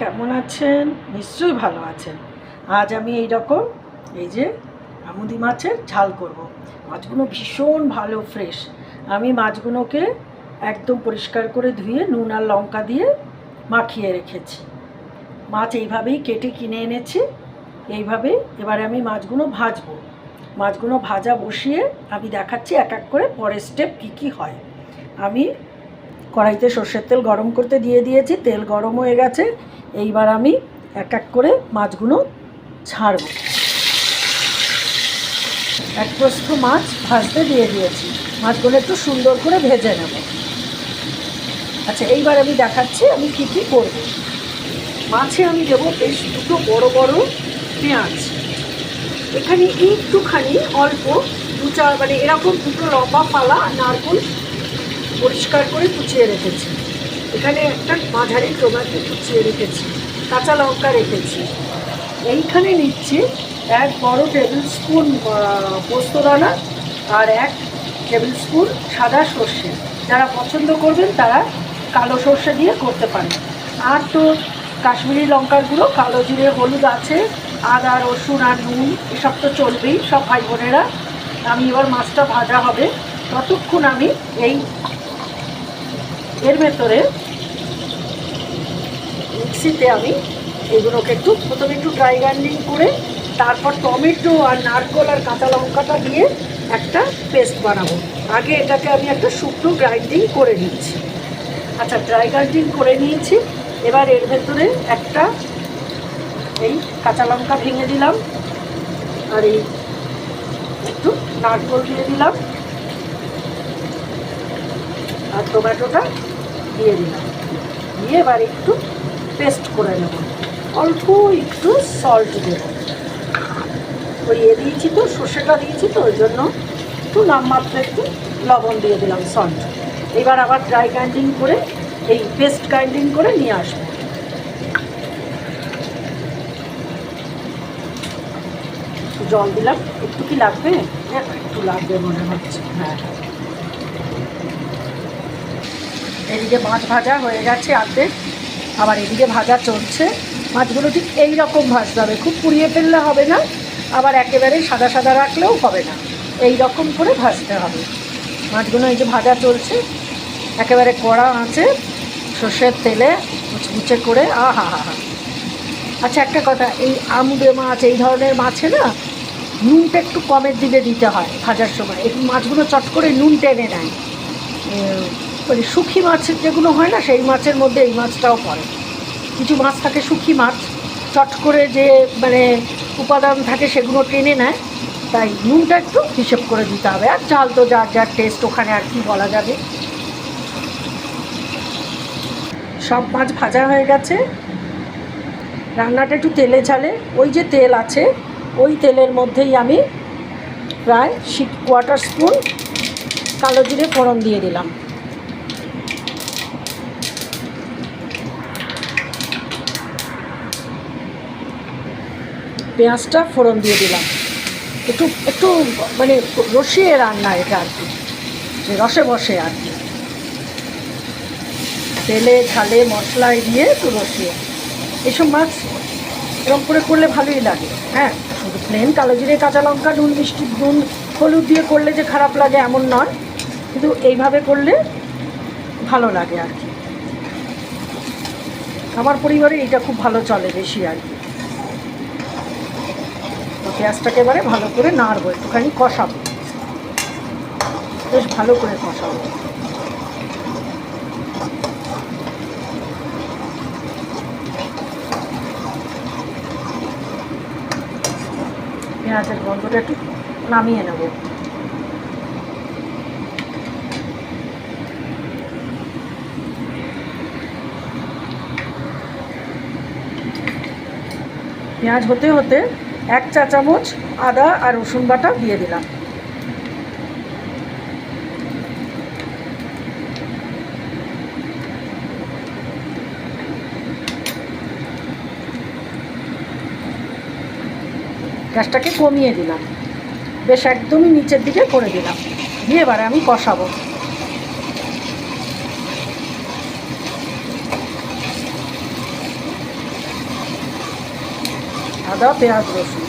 কেমন আছেন? নিশ্চয়ই ভালো আছেন। আজ আমি এই রকম এই যে আমুদি মাছের ঝাল করব। মাছগুলো ভীষণ ভালো ফ্রেশ। আমি মাছগুলোকে একদম পরিষ্কার করে ধুয়ে নুন আর লঙ্কা দিয়ে মাখিয়ে রেখেছি। মাছ এইভাবেই কেটে কিনে এনেছি। এইভাবে এবারে আমি মাছগুলো ভাজবো। মাছগুলো ভাজা বসিয়ে আমি দেখাচ্ছি এক এক করে পরের স্টেপ কী কী হয়। আমি কড়াইতে সর্ষের তেল গরম করতে দিয়ে দিয়েছি। তেল গরম হয়ে গেছে। এইবার আমি এক এক করে মাছগুলো ছাড়ব। এক প্রস্থ মাছ ভাজতে দিয়ে দিয়েছি। মাছগুলো একটু সুন্দর করে ভেজে নেব। আচ্ছা, এইবার আমি দেখাচ্ছি আমি কী কী করব। মাছে আমি দেবো বেশ দুটো বড় বড় পেঁয়াজ। এখানে একটুখানি অল্প মানে এরকম দুটো লম্বা পালা নারকেল পরিষ্কার করে কুচিয়ে রেখেছি। এখানে একটা মাঝারি টমেটো কুচিয়ে রেখেছি, কাঁচা লঙ্কা রেখেছি। এইখানে নিচ্ছি এক বড় টেবিল স্পুন পোস্তদানা আর এক টেবিল স্পুন সাদা সর্ষে। যারা পছন্দ করবেন তারা কালো সর্ষে দিয়ে করতে পারেন। আর তো কাশ্মীরি লঙ্কার গুঁড়ো, কালো জিরে, হলুদ আছে, আদা রসুন আর নুন এসব তো চলবেই সব ভাই বোনেরা। আমি এবার মাছটা ভাজা হবে ততক্ষণ আমি এর ভেতরে মিক্সিতে আমি এগুলোকে প্রথমে একটু ড্রাই গ্রাইন্ডিং করে তারপর টমেটো আর নারকেল আর কাঁচা লঙ্কাটা দিয়ে একটা পেস্ট বানাবো। আগে এটাকে আমি একটা শুকনো গ্রাইন্ডিং করে নিচ্ছি। আচ্ছা, ড্রাই গ্রাইন্ডিং করে নিয়েছি। এবার এর ভেতরে একটা এই কাঁচা লঙ্কা ভেঙে দিলাম আর এই একটু নারকেল দিয়ে দিলাম আর টমেটোটা দিয়ে দিলাম। দিয়ে এবার একটু পেস্ট করে নেব। অল্প একটু সল্ট দেব। ওই দিয়েছি তো, সর্ষেটা দিয়েছি তো, ওই জন্য একটু নামমাত্র একটু লবণ দিয়ে দিলাম, সল্ট। এবার আবার ড্রাই গ্রাইন্ডিং করে এই পেস্ট গ্রাইন্ডিং করে নিয়ে আসবো। জল দিলাম। একটু কি লাগবে? একটু লাগবে মনে হচ্ছে। হ্যাঁ, এদিকে মাছ ভাজা হয়ে গেছে অর্ধেক, আবার এদিকে ভাজা চলছে। মাছগুলো ঠিক এই রকম ভাজতে হবে, খুব পুড়িয়ে ফেললে হবে না, আবার একেবারে সাদা সাদা রাখলেও হবে না, এই রকম করে ভাজতে হবে মাছগুলো। এই যে ভাজা চলছে একেবারে কড়া আঁচে সর্ষের তেলে মুচমুচে করে। হা। আচ্ছা, একটা কথা, এই আমুদে মাছ এই ধরনের মাছে না নুনটা একটু কমের দিকে দিতে হয় ভাজার সময়। এই মাছগুলো চট করে নুন টেনে নেয়। মানে শুকি মাছের যেগুলো হয় না, সেই মাছের মধ্যে এই মাছটাও পড়ে। কিছু মাছ থাকে শুকি মাছ, চট করে যে মানে উপাদান থাকে সেগুলো টেনে নেয়। তাই নুনটা একটু হিসেব করে দিতে হবে। আর ঝাল তো যার যার টেস্ট, ওখানে আর কি বলা যাবে। সব মাছ ভাজা হয়ে গেছে। রান্নাটা একটু তেলে ঝালে, ওই যে তেল আছে ওই তেলের মধ্যেই আমি প্রায় 1/4 স্পুন কালো জিরে ফোড়ন দিয়ে দিলাম। পেঁয়াজটা ফোড়ন দিয়ে দিলাম। একটু মানে রসিয়ে রান্না এটা আর কি, রসে বসে আর কি, তেলে ঝালে মশলায় দিয়ে একটু রসিয়ে। এসব মাছ এরকম করে করলে ভালোই লাগে। হ্যাঁ, শুধু প্লেন কালো জিরে কাঁচা লঙ্কা নুন মিষ্টি নুন হলুদ দিয়ে করলে যে খারাপ লাগে এমন নয়, কিন্তু এইভাবে করলে ভালো লাগে আর কি। আমার পরিবারে এইটা খুব ভালো চলে বেশি আর কি। তো পেঁয়াজটাকে এবারে ভালো করে নাড়বো, একটুখানি কষাবো, বেশ ভালো করে কষাবো। পেঁয়াজের গন্ধটা একটু নামিয়ে নেব। পেঁয়াজ হতে হতে 1 চা চামচ আদা আর রসুন বাটা দিয়ে দিলাম। গ্যাসটাকে কমিয়ে দিলাম, বেশ একদমই নিচের দিকে করে দিলাম। দিয়ে এবারে আমি কষাবো। আদা পেঁয়াজ রসুন।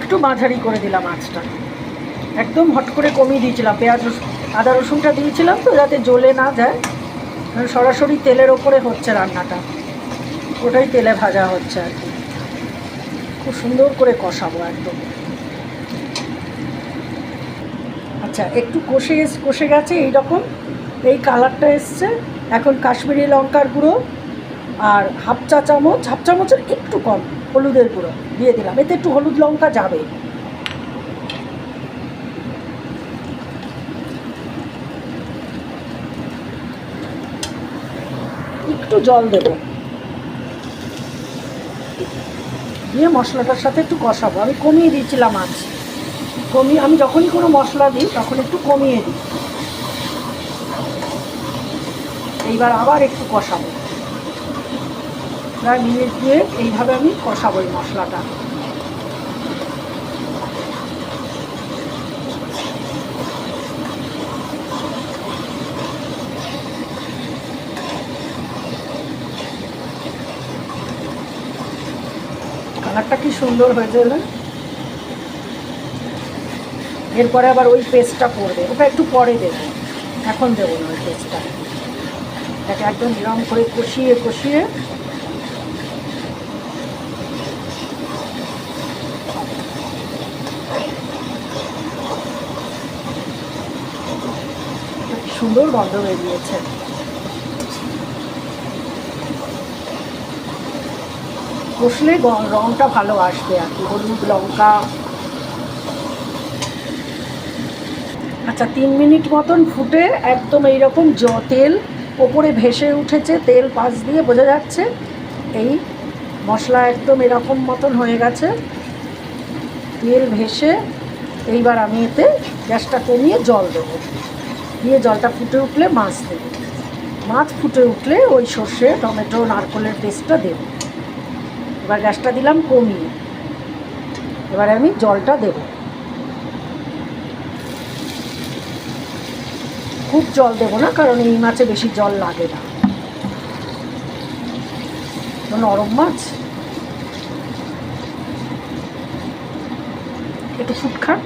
একটু মাঝারি করে দিলাম আঁচটা, একদম হট করে কমিয়ে দিয়েছিলাম। পেঁয়াজ আদা রসুনটা দিয়েছিলাম তো যাতে জ্বলে না যায়, কারণ সরাসরি তেলের ওপরে হচ্ছে রান্নাটা, ওটাই তেলে ভাজা হচ্ছে আর কি। খুব সুন্দর করে কষাবো একদম। আচ্ছা, একটু কষে গেছে এইরকম, এই কালারটা এসছে। এখন কাশ্মীরি লঙ্কার গুঁড়ো আর হাফ চামচের একটু কম হলুদের গুঁড়ো দিয়ে দিলাম, এতে একটু হলুদ লঙ্কা যাবে। একটু জল দেব, দিয়ে মশলাটার সাথে একটু কষাবো। আমি কমিয়ে দিয়েছিলাম আঁচ, আমি যখনই কোনো মশলা দিই তখন একটু কমিয়ে দিই। এইবার আবার একটু কষাবো, প্রায় মিনিট দিয়ে এইভাবে আমি কষাবো এই মশলাটা। কালারটা কি সুন্দর হয়েছে না? এরপরে আবার ওই পেস্টটা পড়বে, ওটা একটু পরে দেবো, এখন দেবো না ওই পেস্টটা। এটাকে একদম এরম করে কষিয়ে কষিয়ে সুন্দর গন্ধ বেরিয়েছে। কষলে রঙটা ভালো আসবে আর কি, হলুদ লঙ্কা। আচ্ছা, 3 মিনিট মতন ফুটে একদম এইরকম তেল ওপরে ভেসে উঠেছে, তেল পাশ দিয়ে বোঝা যাচ্ছে। এই মশলা একদম এরকম মতন হয়ে গেছে, তেল ভেসে। এইবার আমি এতে গ্যাসটা কমিয়ে জল দেবো, দিয়ে জলটা ফুটে উঠলে মাছ দেবো। মাছ ফুটে উঠলে ওই সর্ষে টমেটো নারকেলের পেস্টটা দেবো। এবার গ্যাসটা দিলাম কমিয়ে, এবারে আমি জলটা দেব। খুব জল দেবো না, কারণ এই মাছে বেশি জল লাগে না, নরম মাছ। একটু ফুটখাক।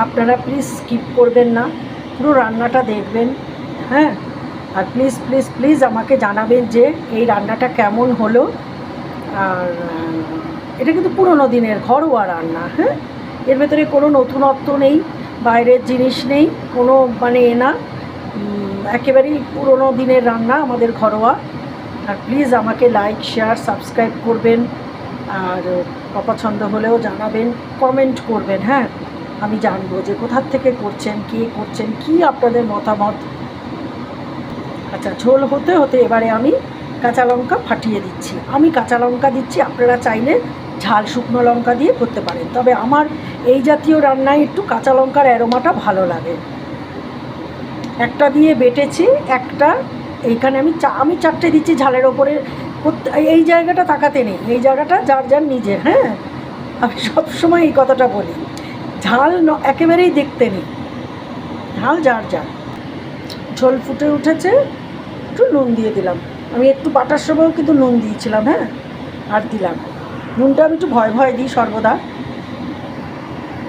আপনারা প্লিজ স্কিপ করবেন না, পুরো রান্নাটা দেখবেন। হ্যাঁ, আর প্লিজ প্লিজ প্লিজ আমাকে জানাবেন যে এই রান্নাটা কেমন হলো। আর এটা কিন্তু পুরোনো দিনের ঘরোয়া রান্না। হ্যাঁ, এর ভেতরে কোনো নতুনত্ব নেই, বাইরের জিনিস নেই, কোনো মানে না, একেবারেই পুরোনো দিনের রান্না আমাদের ঘরোয়া। আর প্লিজ আমাকে লাইক শেয়ার সাবস্ক্রাইব করবেন, আর অপছন্দ হলেও জানাবেন, কমেন্ট করবেন। হ্যাঁ, আমি জানবো যে কোথার থেকে করছেন, কে করছেন, কি আপনাদের মতামত। আচ্ছা, ঝোল হতে হতে এবারে আমি কাঁচা লঙ্কা ফাটিয়ে দিচ্ছি। আমি কাঁচা লঙ্কা দিচ্ছি, আপনারা চাইলে ঝাল শুকনো লঙ্কা দিয়ে করতে পারেন, তবে আমার এই জাতীয় রান্নায় একটু কাঁচা লঙ্কার অ্যারোমাটা ভালো লাগে। একটা দিয়ে বেটেছি, একটা এইখানে আমি 4টে দিচ্ছি ঝালের ওপরে। এই জায়গাটা তাকাতে নেই, এই জায়গাটা যার যার নিজের। হ্যাঁ, আমি সবসময় এই কথাটা বলি, ঝাল একেবারেই দেখতে নেই, ঝাল যার যার। ঝোল ফুটে উঠেছে, একটু নুন দিয়ে দিলাম। আমি একটু বাটার সময়ও কিন্তু নুন দিয়েছিলাম। হ্যাঁ, আর দিলাম নুনটা। আমি একটু ভয় ভয় দিই সর্বদা,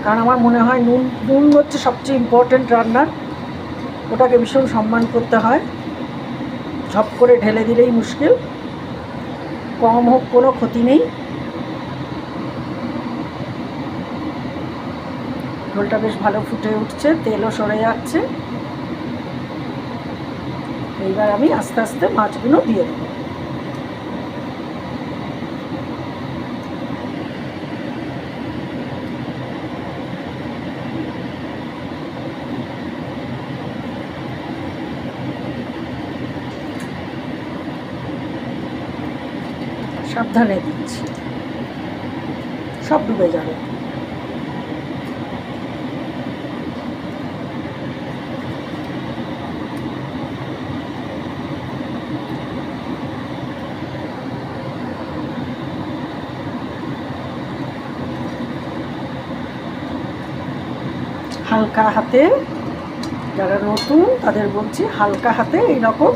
কারণ আমার মনে হয় নুন হচ্ছে সবচেয়ে ইম্পর্ট্যান্ট রান্নার, ওটাকে ভীষণ সম্মান করতে হয়। ঝপ করে ঢেলে দিলেই মুশকিল, কম হোক কোনো ক্ষতি নেই। ঝোলটা বেশ ভালো ফুটে উঠছে, তেলও সরে যাচ্ছে। এইবার আমি আস্তে আস্তে মাছগুলো দিয়ে দেবো। সাবধানে দিচ্ছি, সব ডুবে যাবে। হালকা হাতে, যারা নতুন তাদের বলছি, হালকা হাতে এইরকম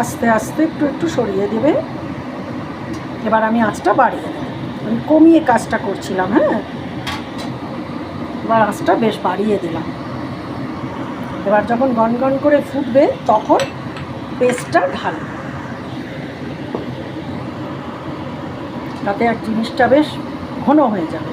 আস্তে আস্তে একটু একটু সরিয়ে দেবে। এবার আমি আঁচটা বাড়িয়ে দেবো, আমি কমিয়ে কাজটা করছিলাম। হ্যাঁ, এবার আঁচটা বেশ বাড়িয়ে দিলাম। এবার যখন গনগন করে ফুটবে তখন পেস্টটা ঢালবো, তাতে আর জিনিসটা বেশ ঘন হয়ে যাবে।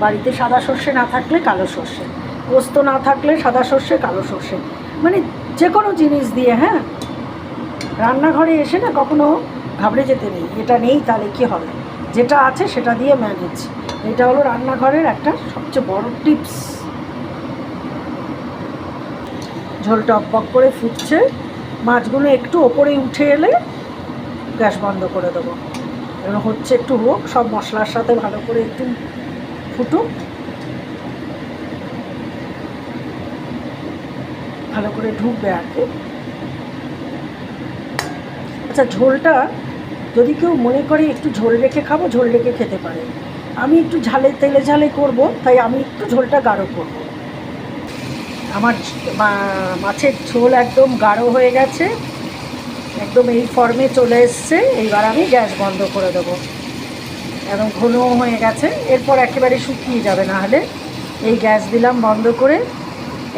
বাড়িতে সাদা সর্ষে না থাকলে কালো সর্ষে, পোস্ত না থাকলে সাদা সর্ষে কালো সর্ষে, মানে যে কোনো জিনিস দিয়ে। হ্যাঁ, রান্নাঘরে এসে না কখনো ঘাবড়ে যেতে নেই, এটা নেই তাহলে কী হবে, যেটা আছে সেটা দিয়ে ম্যানেজ। এটা হলো রান্নাঘরের একটা সবচেয়ে বড় টিপস। ঝোল টকবক করে ফুটছে, মাছগুলো একটু ওপরে উঠে এলে গ্যাস বন্ধ করে দেবো। এবার হচ্ছে, একটু হোক, সব মশলার সাথে ভালো করে একটু ফুটুক, ভালো করে ঢুকবে আর কি। আচ্ছা, ঝোলটা যদি কেউ মনে করে একটু ঝোল রেখে খাবো, ঝোল রেখে খেতে পারে। আমি একটু ঝালে তেলে ঝালে করব, তাই আমি একটু ঝোলটা গাঢ় করব। আমার মাছের ঝোল একদম গাঢ় হয়ে গেছে, একদম এই ফর্মে চলে এসছে। এইবার আমি গ্যাস বন্ধ করে দেবো, একদম ঘন হয়ে গেছে। এরপর একেবারে শুকিয়ে যাবে, না হলে। এই গ্যাস দিলাম বন্ধ করে।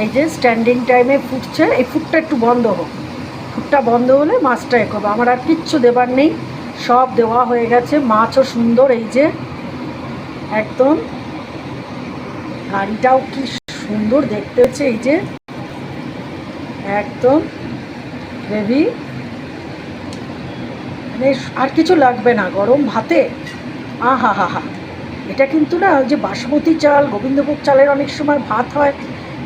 এই যে স্ট্যান্ডিং টাইমে ফুটছে, এই ফুটটা একটু বন্ধ হোক। ফুটটা বন্ধ হলে মাছটা এ করবো। আমার আর কিচ্ছু দেবার নেই, সব দেওয়া হয়ে গেছে। মাছও সুন্দর, এই যে একদম গাড়িটাও কি সুন্দর দেখতে হচ্ছে। এই যে একদম গ্রেভি, মানে আর কিছু লাগবে না গরম ভাতে। আহা হা হা, এটা কিন্তু না, যে বাসমতি চাল, গোবিন্দভোগ চালের অনেক সময় ভাত হয়,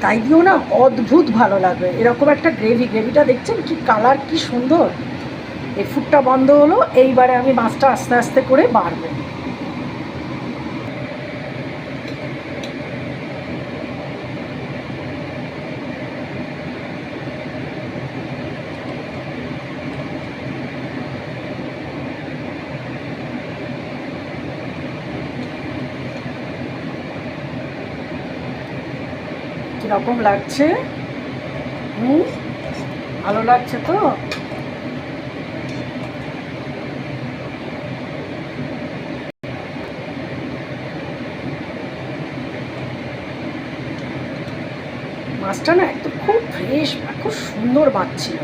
তাই দিয়েও না অদ্ভুত ভালো লাগবে। এরকম একটা গ্রেভিটা দেখছেন কি কালার, কি সুন্দর। এই ফুটটা বন্ধ হলো, এইবারে আমি মাছটা আস্তে আস্তে করে বাড়বো। কীরকম লাগছে? ভালো লাগছে তো? মাছটা না একদম খুব ফ্রেশ, খুব সুন্দর মাছ ছিল,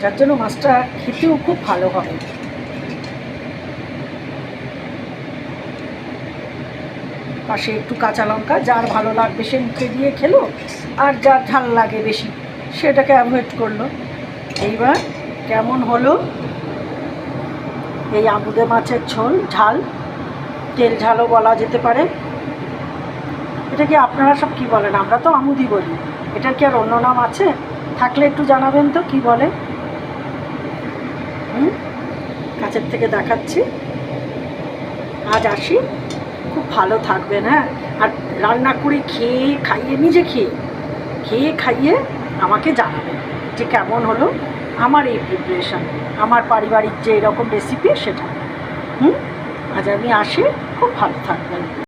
যার জন্য মাছটা খেতেও খুব ভালো হবে। পাশে একটু কাঁচা লঙ্কা, যার ভালো লাগবে সে মুখে দিয়ে খেলো, আর যার ঝাল লাগে বেশি সেটাকে অ্যাভয়েড করলো। এইবার কেমন হলো এই আমুদে মাছের ঝোল? ঝাল, তেল ঝালও বলা যেতে পারে। এটাকে আপনারা সব কি বলেন? আমরা তো আমুদি বলি, এটার কি আর অন্য নাম আছে? থাকলে একটু জানাবেন তো কি বলে। কাছের থেকে দেখাচ্ছি। আজ আসি, খুব ভালো থাকবেন। হ্যাঁ, আর রান্না করে খেয়ে খাইয়ে, নিজে খেয়ে খাইয়ে আমাকে জানাবেন যে কেমন হলো আমার এই প্রিপারেশান, আমার পারিবারিক যে এরকম রেসিপি সেটা। আজ আমি আসি, খুব ভালো থাকবেন।